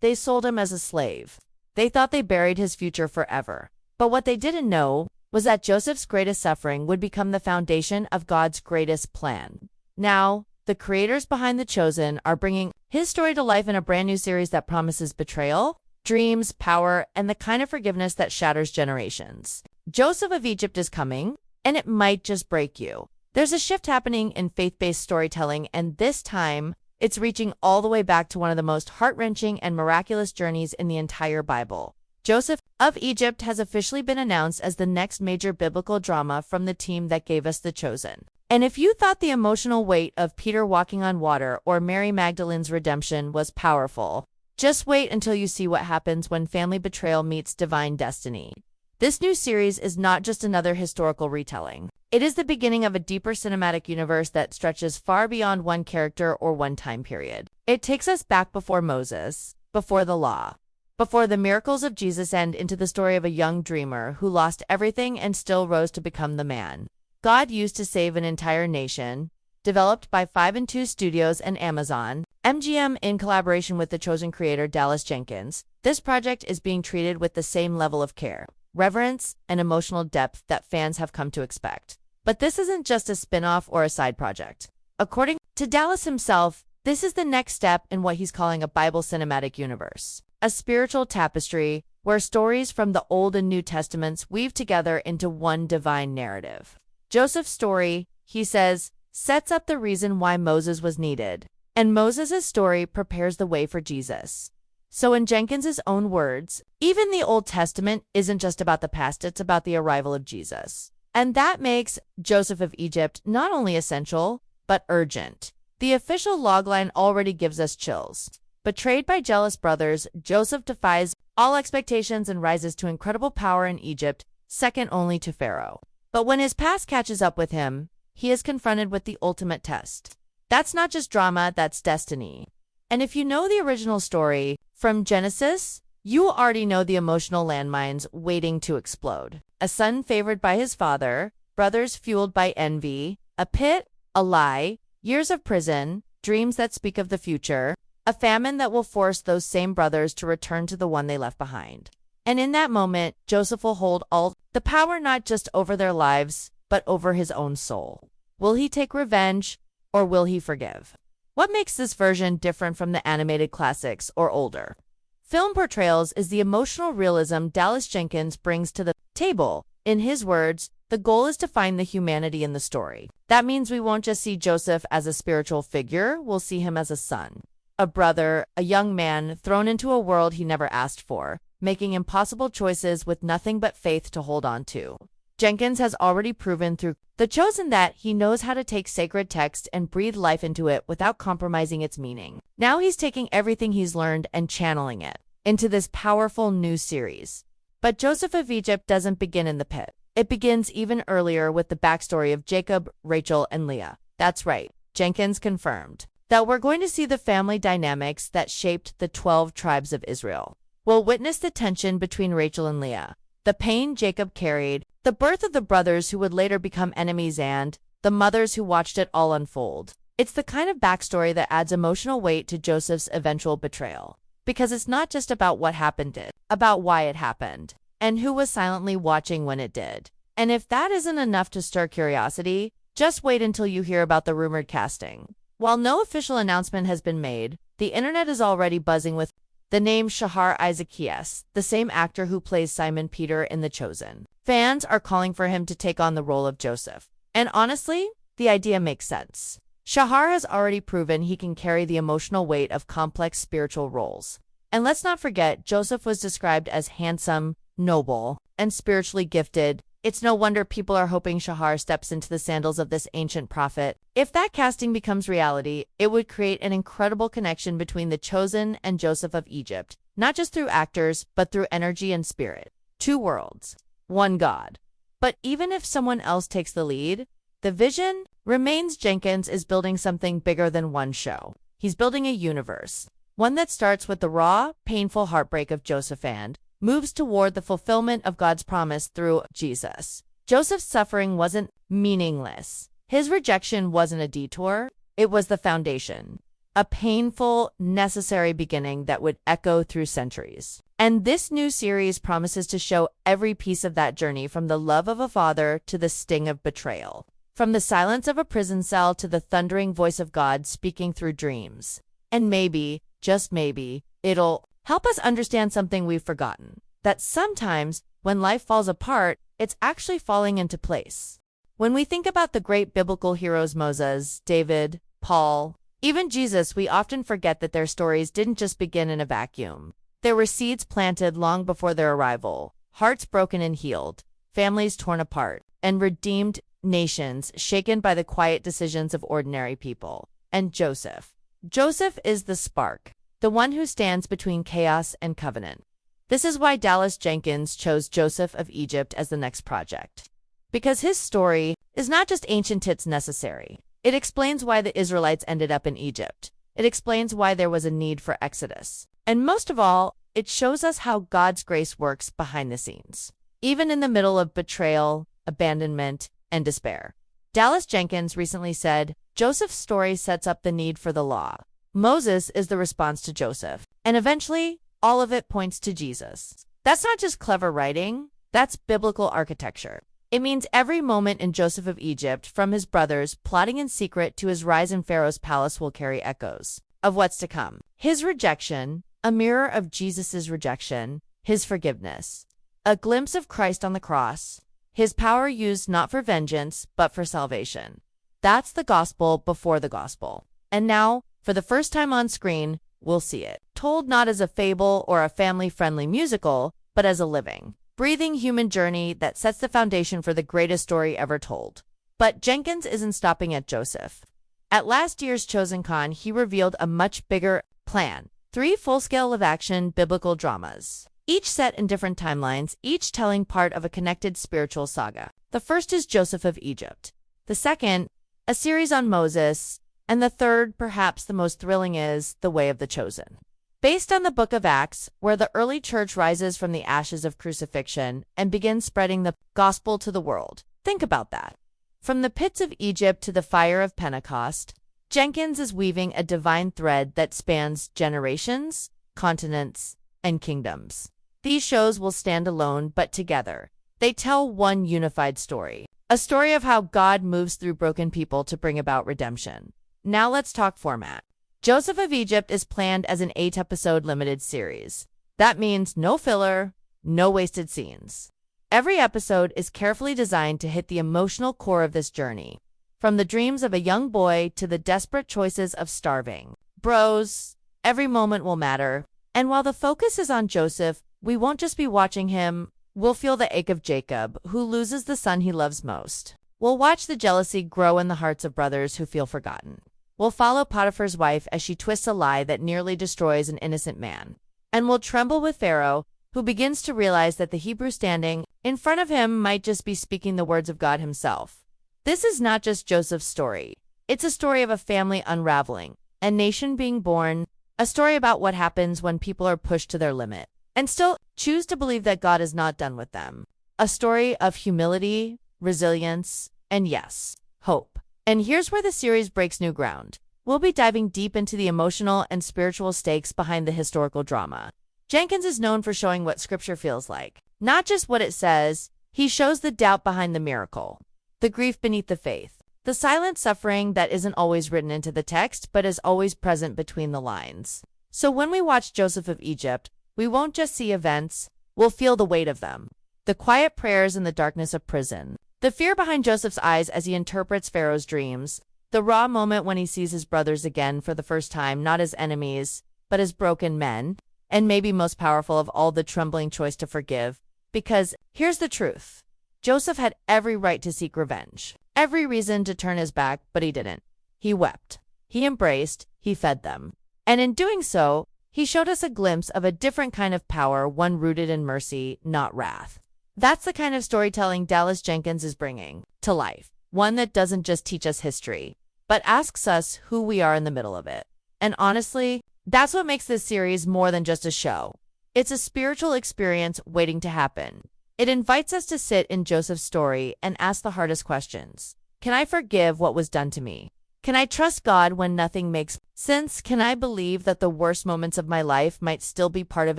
they sold him as a slave. They thought they buried his future forever. But what they didn't know was that Joseph's greatest suffering would become the foundation of God's greatest plan. Now, the creators behind The Chosen are bringing his story to life in a brand new series that promises betrayal, dreams, power, and the kind of forgiveness that shatters generations. Joseph of Egypt is coming, and it might just break you. There's a shift happening in faith-based storytelling, and this time, it's reaching all the way back to one of the most heart-wrenching and miraculous journeys in the entire Bible. Joseph of Egypt has officially been announced as the next major biblical drama from the team that gave us The Chosen. And if you thought the emotional weight of Peter walking on water or Mary Magdalene's redemption was powerful, just wait until you see what happens when family betrayal meets divine destiny. This new series is not just another historical retelling. It is the beginning of a deeper cinematic universe that stretches far beyond one character or one time period. It takes us back before Moses, before the law, before the miracles of Jesus, and into the story of a young dreamer who lost everything and still rose to become the man God used to save an entire nation. Developed by 5 and 2 Studios and Amazon, MGM in collaboration with The Chosen creator Dallas Jenkins, this project is being treated with the same level of care, reverence, and emotional depth that fans have come to expect. But this isn't just a spin-off or a side project. According to Dallas himself, this is the next step in what he's calling a Bible cinematic universe, a spiritual tapestry where stories from the Old and New Testaments weave together into one divine narrative. Joseph's story, he says, sets up the reason why Moses was needed, and Moses' story prepares the way for Jesus. So in Jenkins' own words, even the Old Testament isn't just about the past, it's about the arrival of Jesus. And that makes Joseph of Egypt not only essential, but urgent. The official logline already gives us chills. Betrayed by jealous brothers, Joseph defies all expectations and rises to incredible power in Egypt, second only to Pharaoh. But when his past catches up with him, he is confronted with the ultimate test. That's not just drama, that's destiny. And if you know the original story from Genesis, you already know the emotional landmines waiting to explode. A son favored by his father, brothers fueled by envy, a pit, a lie, years of prison, dreams that speak of the future, a famine that will force those same brothers to return to the one they left behind. And in that moment, Joseph will hold all the power, not just over their lives, but over his own soul. Will he take revenge, or will he forgive? What makes this version different from the animated classics or older film portrayals is the emotional realism Dallas Jenkins brings to the table. In his words, the goal is to find the humanity in the story. That means we won't just see Joseph as a spiritual figure, we'll see him as a son, a brother, a young man thrown into a world he never asked for, making impossible choices with nothing but faith to hold on to. Jenkins has already proven through The Chosen that he knows how to take sacred text and breathe life into it without compromising its meaning. Now he's taking everything he's learned and channeling it into this powerful new series. But Joseph of Egypt doesn't begin in the pit. It begins even earlier with the backstory of Jacob, Rachel, and Leah. That's right, Jenkins confirmed that we're going to see the family dynamics that shaped the 12 tribes of Israel. We'll witness the tension between Rachel and Leah, the pain Jacob carried, the birth of the brothers who would later become enemies, and the mothers who watched it all unfold. It's the kind of backstory that adds emotional weight to Joseph's eventual betrayal. Because it's not just about what happened, it's about why it happened, and who was silently watching when it did. And if that isn't enough to stir curiosity, just wait until you hear about the rumored casting. While no official announcement has been made, the internet is already buzzing with the name Shahar Isaackias, the same actor who plays Simon Peter in The Chosen. Fans are calling for him to take on the role of Joseph. And honestly, the idea makes sense. Shahar has already proven he can carry the emotional weight of complex spiritual roles. And let's not forget, Joseph was described as handsome, noble, and spiritually gifted. It's no wonder people are hoping Shahar steps into the sandals of this ancient prophet. If that casting becomes reality, it would create an incredible connection between The Chosen and Joseph of Egypt, not just through actors, but through energy and spirit. 2 worlds, 1 God. But even if someone else takes the lead, the vision remains. Jenkins is building something bigger than one show. He's building a universe, one that starts with the raw, painful heartbreak of Joseph and moves toward the fulfillment of God's promise through Jesus. Joseph's suffering wasn't meaningless. His rejection wasn't a detour, it was the foundation. a painful, necessary beginning that would echo through centuries. And this new series promises to show every piece of that journey, from the love of a father to the sting of betrayal, from the silence of a prison cell to the thundering voice of God speaking through dreams. And maybe, just maybe, it'll help us understand something we've forgotten, that sometimes when life falls apart, it's actually falling into place. When we think about the great biblical heroes Moses, David, Paul, even Jesus, we often forget that their stories didn't just begin in a vacuum. There were seeds planted long before their arrival, hearts broken and healed, families torn apart, and redeemed nations shaken by the quiet decisions of ordinary people. And Joseph. Joseph is the spark, the one who stands between chaos and covenant. This is why Dallas Jenkins chose Joseph of Egypt as the next project. Because his story is not just ancient, it's necessary. It explains why the Israelites ended up in Egypt. It explains why there was a need for Exodus. And most of all, it shows us how God's grace works behind the scenes, even in the middle of betrayal, abandonment, and despair. Dallas Jenkins recently said, Joseph's story sets up the need for the law. Moses is the response to Joseph. And eventually, all of it points to Jesus. That's not just clever writing, that's biblical architecture. It means every moment in Joseph of Egypt, from his brothers plotting in secret to his rise in Pharaoh's palace, will carry echoes of what's to come. His rejection, a mirror of Jesus' rejection, his forgiveness, a glimpse of Christ on the cross, his power used not for vengeance, but for salvation. That's the gospel before the gospel. And now, for the first time on screen, we'll see it, told not as a fable or a family-friendly musical, but as a living, breathing human journey that sets the foundation for the greatest story ever told. But Jenkins isn't stopping at Joseph. At last year's Chosen Con, he revealed a much bigger plan. 3 full-scale live-action biblical dramas, each set in different timelines, each telling part of a connected spiritual saga. The first is Joseph of Egypt. The second, a series on Moses. And the third, perhaps the most thrilling, is The Way of the Chosen. Based on the book of Acts, where the early church rises from the ashes of crucifixion and begins spreading the gospel to the world. Think about that. From the pits of Egypt to the fire of Pentecost, Jenkins is weaving a divine thread that spans generations, continents, and kingdoms. These shows will stand alone, but together, they tell one unified story. A story of how God moves through broken people to bring about redemption. Now let's talk format. Joseph of Egypt is planned as an 8-episode limited series. That means no filler, no wasted scenes. Every episode is carefully designed to hit the emotional core of this journey, from the dreams of a young boy to the desperate choices of starving bros. Every moment will matter. And while the focus is on Joseph, we won't just be watching him. We'll feel the ache of Jacob, who loses the son he loves most. We'll watch the jealousy grow in the hearts of brothers who feel forgotten. We'll follow Potiphar's wife as she twists a lie that nearly destroys an innocent man. And we'll tremble with Pharaoh, who begins to realize that the Hebrew standing in front of him might just be speaking the words of God himself. This is not just Joseph's story. It's a story of a family unraveling, a nation being born, a story about what happens when people are pushed to their limit and still choose to believe that God is not done with them. A story of humility, resilience, and yes, hope. And here's where the series breaks new ground. We'll be diving deep into the emotional and spiritual stakes behind the historical drama. Jenkins is known for showing what Scripture feels like, not just what it says. He shows the doubt behind the miracle, the grief beneath the faith, the silent suffering that isn't always written into the text but is always present between the lines. So when we watch Joseph of Egypt, we won't just see events, we'll feel the weight of them. The quiet prayers in the darkness of prison, the fear behind Joseph's eyes as he interprets Pharaoh's dreams, the raw moment when he sees his brothers again for the first time, not as enemies, but as broken men, and maybe most powerful of all, the trembling choice to forgive. Because here's the truth. Joseph had every right to seek revenge, every reason to turn his back, but he didn't. He wept. He embraced. He fed them. And in doing so, he showed us a glimpse of a different kind of power, one rooted in mercy, not wrath. That's the kind of storytelling Dallas Jenkins is bringing to life, one that doesn't just teach us history, but asks us who we are in the middle of it. And honestly, that's what makes this series more than just a show. It's a spiritual experience waiting to happen. It invites us to sit in Joseph's story and ask the hardest questions. Can I forgive what was done to me? Can I trust God when nothing makes sense? Can I believe that the worst moments of my life might still be part of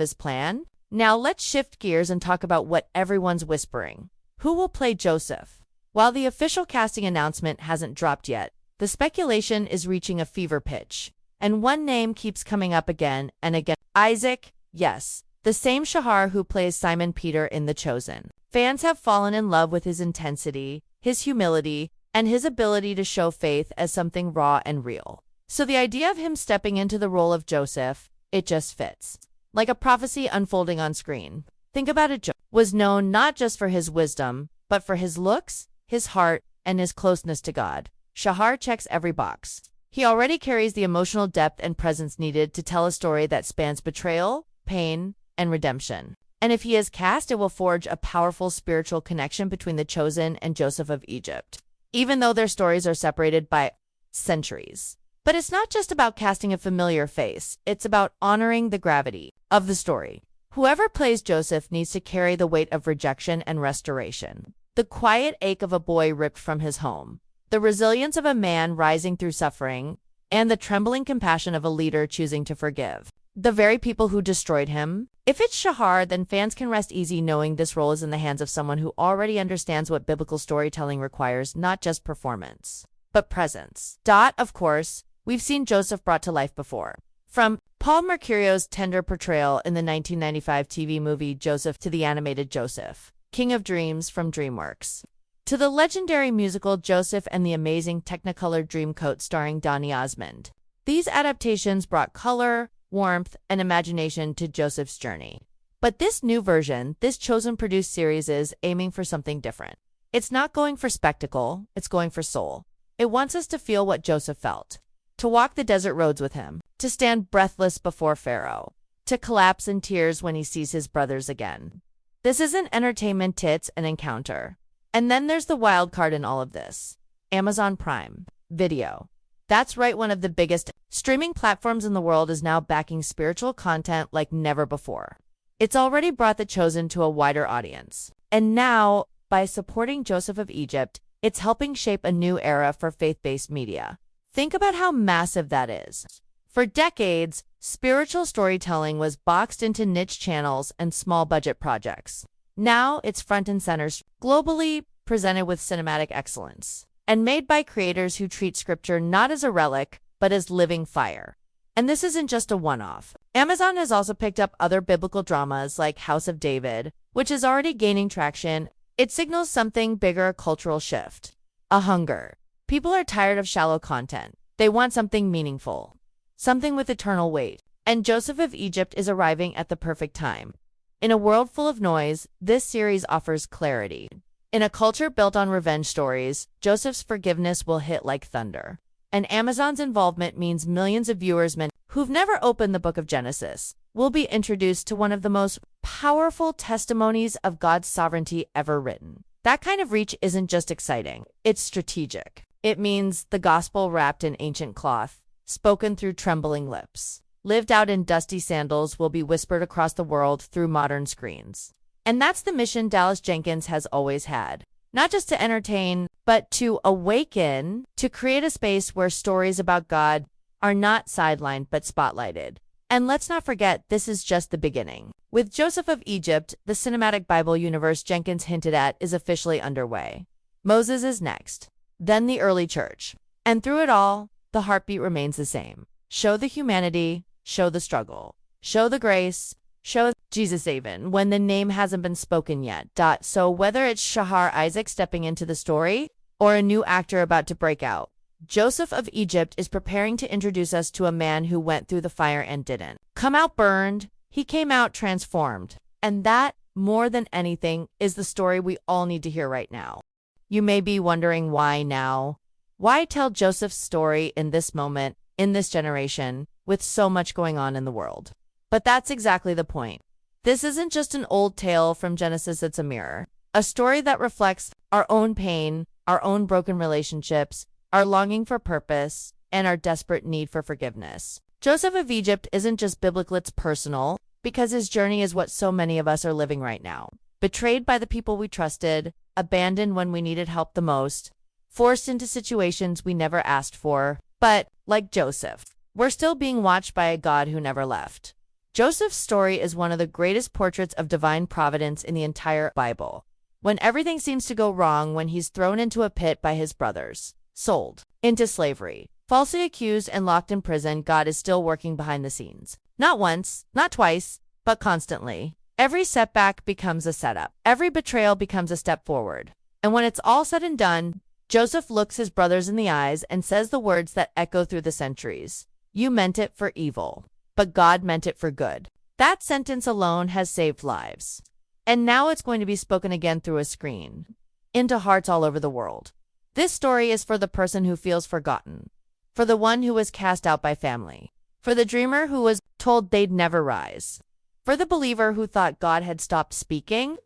his plan? Now let's shift gears and talk about what everyone's whispering. Who will play Joseph? While the official casting announcement hasn't dropped yet, the speculation is reaching a fever pitch. And one name keeps coming up again and again. Isaac, yes, the same Shahar who plays Simon Peter in The Chosen. Fans have fallen in love with his intensity, his humility, and his ability to show faith as something raw and real. So the idea of him stepping into the role of Joseph, it just fits. Like a prophecy unfolding on screen. Think about it. Joseph was known not just for his wisdom, but for his looks, his heart, and his closeness to God. Shahar checks every box. He already carries the emotional depth and presence needed to tell a story that spans betrayal, pain, and redemption. And if he is cast, it will forge a powerful spiritual connection between the Chosen and Joseph of Egypt, even though their stories are separated by centuries. But it's not just about casting a familiar face, it's about honoring the gravity of the story. Whoever plays Joseph needs to carry the weight of rejection and restoration. The quiet ache of a boy ripped from his home, the resilience of a man rising through suffering, and the trembling compassion of a leader choosing to forgive the very people who destroyed him. If it's Shahar, then fans can rest easy knowing this role is in the hands of someone who already understands what biblical storytelling requires, not just performance, but presence. Of course, we've seen Joseph brought to life before. From Paul Mercurio's tender portrayal in the 1995 TV movie Joseph to the animated Joseph, King of Dreams from DreamWorks, to the legendary musical Joseph and the Amazing Technicolor Dreamcoat starring Donny Osmond. These adaptations brought color, warmth, and imagination to Joseph's journey. But this new version, this Chosen-produced series is aiming for something different. It's not going for spectacle, it's going for soul. It wants us to feel what Joseph felt, to walk the desert roads with him, to stand breathless before Pharaoh, to collapse in tears when he sees his brothers again. This isn't entertainment, it's an encounter. And then there's the wild card in all of this. Amazon Prime Video. That's right, one of the biggest streaming platforms in the world is now backing spiritual content like never before. It's already brought The Chosen to a wider audience. And now, by supporting Joseph of Egypt, it's helping shape a new era for faith-based media. Think about how massive that is. For decades, spiritual storytelling was boxed into niche channels and small-budget projects. Now, it's front and center, globally presented with cinematic excellence, and made by creators who treat scripture not as a relic, but as living fire. And this isn't just a one-off. Amazon has also picked up other biblical dramas like House of David, which is already gaining traction. It signals something bigger, a cultural shift, a hunger. People are tired of shallow content. They want something meaningful, something with eternal weight. And Joseph of Egypt is arriving at the perfect time. In a world full of noise, this series offers clarity. In a culture built on revenge stories, Joseph's forgiveness will hit like thunder. And Amazon's involvement means millions of viewers who've never opened the book of Genesis will be introduced to one of the most powerful testimonies of God's sovereignty ever written. That kind of reach isn't just exciting, it's strategic. It means the gospel wrapped in ancient cloth, spoken through trembling lips, lived out in dusty sandals, will be whispered across the world through modern screens. And that's the mission Dallas Jenkins has always had. Not just to entertain, but to awaken, to create a space where stories about God are not sidelined but spotlighted. And let's not forget, this is just the beginning. With Joseph of Egypt, the cinematic Bible universe Jenkins hinted at is officially underway. Moses is next, then the early church. And through it all, the heartbeat remains the same. Show the humanity, show the struggle, show the grace, show Jesus even when the name hasn't been spoken yet. So whether it's Shahar Isaac stepping into the story or a new actor about to break out, Joseph of Egypt is preparing to introduce us to a man who went through the fire and didn't come out burned. He came out transformed. And that, more than anything, is the story we all need to hear right now. You may be wondering why now? Why tell Joseph's story in this moment, in this generation, with so much going on in the world? But that's exactly the point. This isn't just an old tale from Genesis, it's a mirror. A story that reflects our own pain, our own broken relationships, our longing for purpose, and our desperate need for forgiveness. Joseph of Egypt isn't just biblical, it's personal, because his journey is what so many of us are living right now. Betrayed by the people we trusted, abandoned when we needed help the most, forced into situations we never asked for, but, like Joseph, we're still being watched by a God who never left. Joseph's story is one of the greatest portraits of divine providence in the entire Bible. When everything seems to go wrong, when he's thrown into a pit by his brothers, sold into slavery, falsely accused and locked in prison, God is still working behind the scenes. Not once, not twice, but constantly. Every setback becomes a setup. Every betrayal becomes a step forward. And when it's all said and done, Joseph looks his brothers in the eyes and says the words that echo through the centuries. You meant it for evil, but God meant it for good. That sentence alone has saved lives. And now it's going to be spoken again through a screen, into hearts all over the world. This story is for the person who feels forgotten, for the one who was cast out by family, for the dreamer who was told they'd never rise, for the believer who thought God had stopped speaking.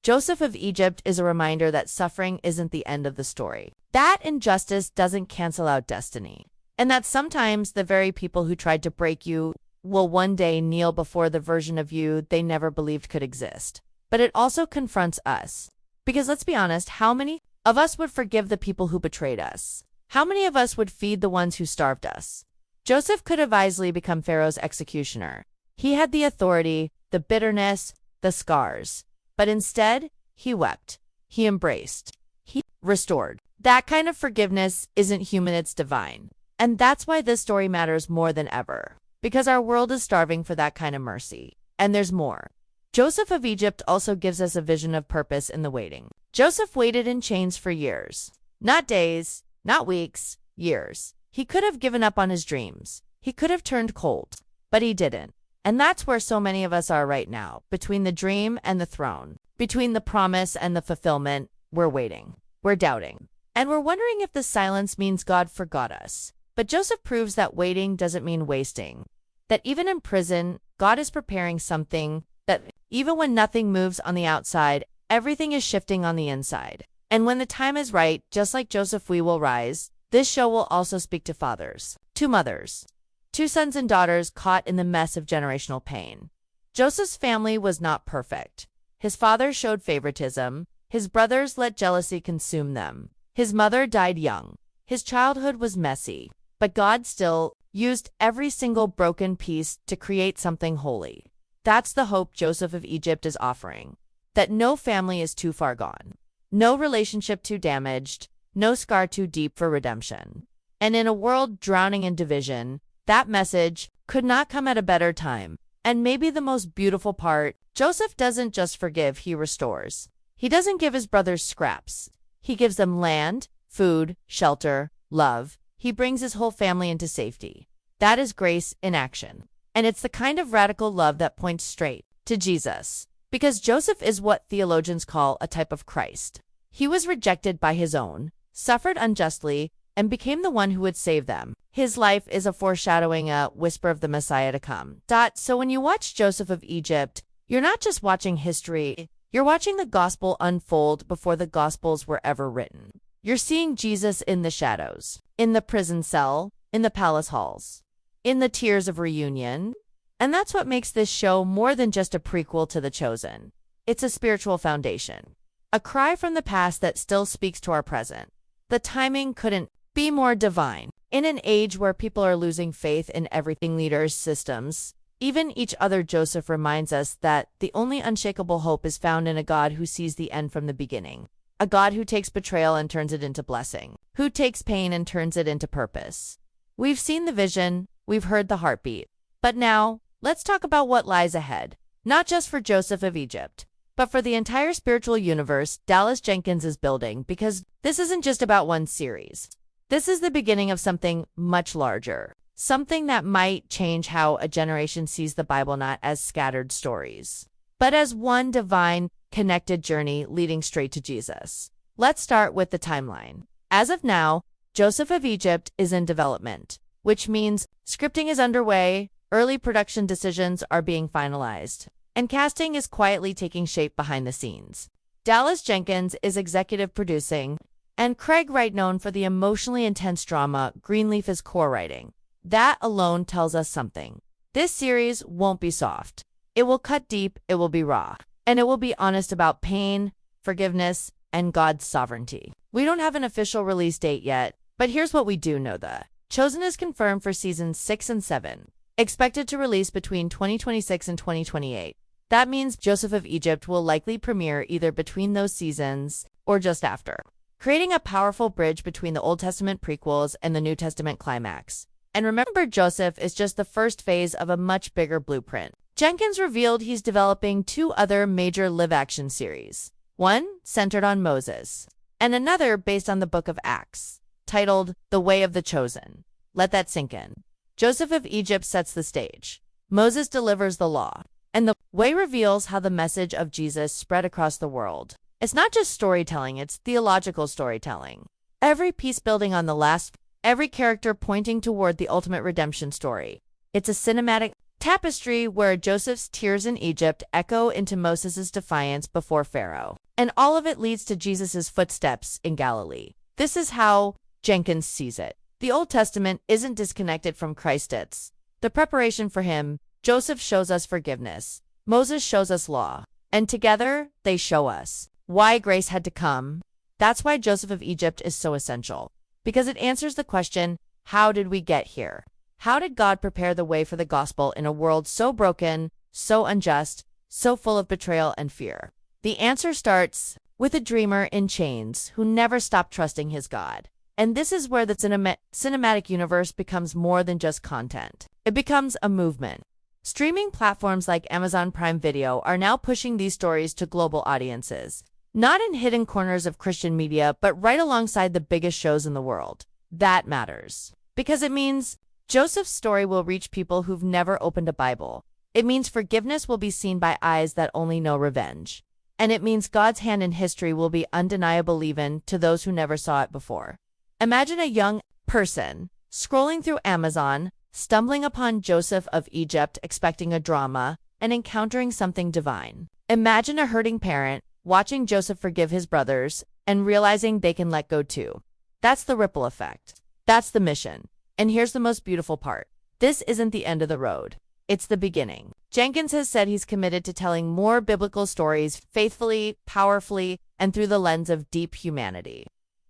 Joseph of Egypt is a reminder that suffering isn't the end of the story, that injustice doesn't cancel out destiny, and that sometimes the very people who tried to break you will one day kneel before the version of you they never believed could exist. But it also confronts us, because let's be honest, how many of us would forgive the people who betrayed us? How many of us would feed the ones who starved us? Joseph could have easily become Pharaoh's executioner. He had the authority, the bitterness, the scars. But instead, he wept, he embraced, he restored. That kind of forgiveness isn't human, it's divine. And that's why this story matters more than ever, because our world is starving for that kind of mercy. And there's more. Joseph of Egypt also gives us a vision of purpose in the waiting. Joseph waited in chains for years. Not days, not weeks, years. He could have given up on his dreams. He could have turned cold, but he didn't. And that's where so many of us are right now, between the dream and the throne, between the promise and the fulfillment. We're waiting, we're doubting, and we're wondering if the silence means God forgot us. But Joseph proves that waiting doesn't mean wasting, that even in prison, God is preparing something, that even when nothing moves on the outside, everything is shifting on the inside. And when the time is right, just like Joseph, we will rise. This show will also speak to fathers, to mothers, to sons and daughters caught in the mess of generational pain. Joseph's family was not perfect. His father showed favoritism. His brothers let jealousy consume them. His mother died young. His childhood was messy. But God still used every single broken piece to create something holy. That's the hope Joseph of Egypt is offering. That no family is too far gone. No relationship too damaged. No scar too deep for redemption. And in a world drowning in division, that message could not come at a better time. And maybe the most beautiful part, Joseph doesn't just forgive, he restores. He doesn't give his brothers scraps. He gives them land, food, shelter, love. He brings his whole family into safety. That is grace in action. And it's the kind of radical love that points straight to Jesus. Because Joseph is what theologians call a type of Christ. He was rejected by his own, suffered unjustly, and became the one who would save them. His life is a foreshadowing, a whisper of the Messiah to come. So when you watch Joseph of Egypt, you're not just watching history, you're watching the gospel unfold before the gospels were ever written. You're seeing Jesus in the shadows, in the prison cell, in the palace halls, in the tears of reunion. And that's what makes this show more than just a prequel to The Chosen. It's a spiritual foundation, a cry from the past that still speaks to our present. The timing couldn't be more divine. In an age where people are losing faith in everything, leaders, systems, even each other, Joseph reminds us that the only unshakable hope is found in a God who sees the end from the beginning. A God who takes betrayal and turns it into blessing, who takes pain and turns it into purpose. We've seen the vision, we've heard the heartbeat. But now, let's talk about what lies ahead. Not just for Joseph of Egypt, but for the entire spiritual universe Dallas Jenkins is building, because this isn't just about one series. This is the beginning of something much larger, something that might change how a generation sees the Bible, not as scattered stories, but as one divine, connected journey leading straight to Jesus. Let's start with the timeline. As of now, Joseph of Egypt is in development, which means scripting is underway, early production decisions are being finalized, and casting is quietly taking shape behind the scenes. Dallas Jenkins is executive producing, and Craig Wright, known for the emotionally intense drama, Greenleaf, is core writing. That alone tells us something. This series won't be soft. It will cut deep, it will be raw, and it will be honest about pain, forgiveness, and God's sovereignty. We don't have an official release date yet, but here's what we do know. The Chosen is confirmed for seasons 6 and 7, expected to release between 2026 and 2028. That means Joseph of Egypt will likely premiere either between those seasons or just after, creating a powerful bridge between the Old Testament prequels and the New Testament climax. And remember, Joseph is just the first phase of a much bigger blueprint. Jenkins revealed he's developing 2 other major live-action series, one centered on Moses, and another based on the book of Acts, titled The Way of the Chosen. Let that sink in. Joseph of Egypt sets the stage. Moses delivers the law, and The Way reveals how the message of Jesus spread across the world. It's not just storytelling, it's theological storytelling. Every piece building on the last, every character pointing toward the ultimate redemption story. It's a cinematic tapestry where Joseph's tears in Egypt echo into Moses' defiance before Pharaoh. And all of it leads to Jesus' footsteps in Galilee. This is how Jenkins sees it. The Old Testament isn't disconnected from Christ. It's the preparation for him. Joseph shows us forgiveness. Moses shows us law. And together, they show us why grace had to come. That's why Joseph of Egypt is so essential. Because it answers the question, how did we get here? How did God prepare the way for the gospel in a world so broken, so unjust, so full of betrayal and fear? The answer starts with a dreamer in chains who never stopped trusting his God. And this is where the cinematic universe becomes more than just content. It becomes a movement. Streaming platforms like Amazon Prime Video are now pushing these stories to global audiences, not in hidden corners of Christian media, but right alongside the biggest shows in the world. That matters. Because it means Joseph's story will reach people who've never opened a Bible. It means forgiveness will be seen by eyes that only know revenge. And it means God's hand in history will be undeniable even to those who never saw it before. Imagine a young person scrolling through Amazon, stumbling upon Joseph of Egypt expecting a drama, and encountering something divine. Imagine a hurting parent watching Joseph forgive his brothers and realizing they can let go too. That's the ripple effect. That's the mission. And here's the most beautiful part. This isn't the end of the road. It's the beginning. Jenkins has said he's committed to telling more biblical stories faithfully, powerfully, and through the lens of deep humanity.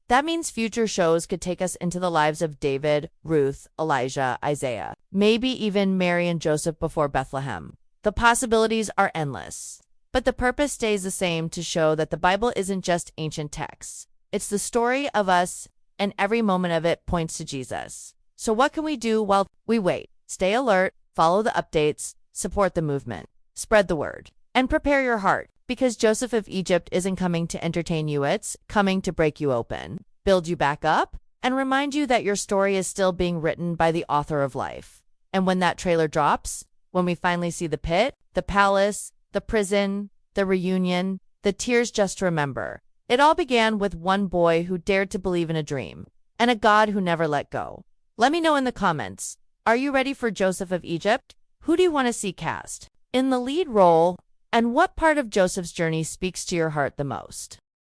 That means future shows could take us into the lives of David, Ruth, Elijah, Isaiah, maybe even Mary and Joseph before Bethlehem. The possibilities are endless. But the purpose stays the same, to show that the Bible isn't just ancient texts. It's the story of us, and every moment of it points to Jesus. So what can we do while we wait? Stay alert, follow the updates, support the movement, spread the word, and prepare your heart, because Joseph of Egypt isn't coming to entertain you, it's coming to break you open, build you back up, and remind you that your story is still being written by the author of life. And when that trailer drops, when we finally see the pit, the palace, the prison, the reunion, the tears, just remember, it all began with one boy who dared to believe in a dream, and a God who never let go. Let me know in the comments, are you ready for Joseph of Egypt? Who do you want to see cast in the lead role? And what part of Joseph's journey speaks to your heart the most?